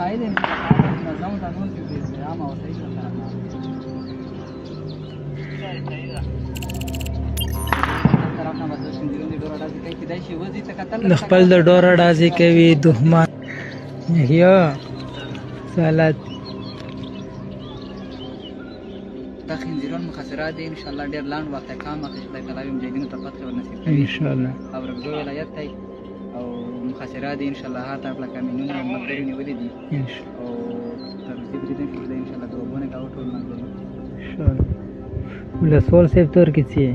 فائدې نظام قانون کې عام او صحیح سره د خپل د ډوره ډازې کوي دښمن یا سالت دا خنزیران مخاصرات دي ان شاء الله ډېر لاند وخت کام وخت خدای تعالی مجاهدینو ته فتح ورنصیب کړي ان شاء الله او رګزو ولایت دی او مخاصرات دي ان شاء الله هاته خپل کامینونه مقرري نیولې دي ان شاء او تر دې بریدن کې ان شاء الله دوبونه کا ټول منځل الله ولسوال صاحب تور کې چی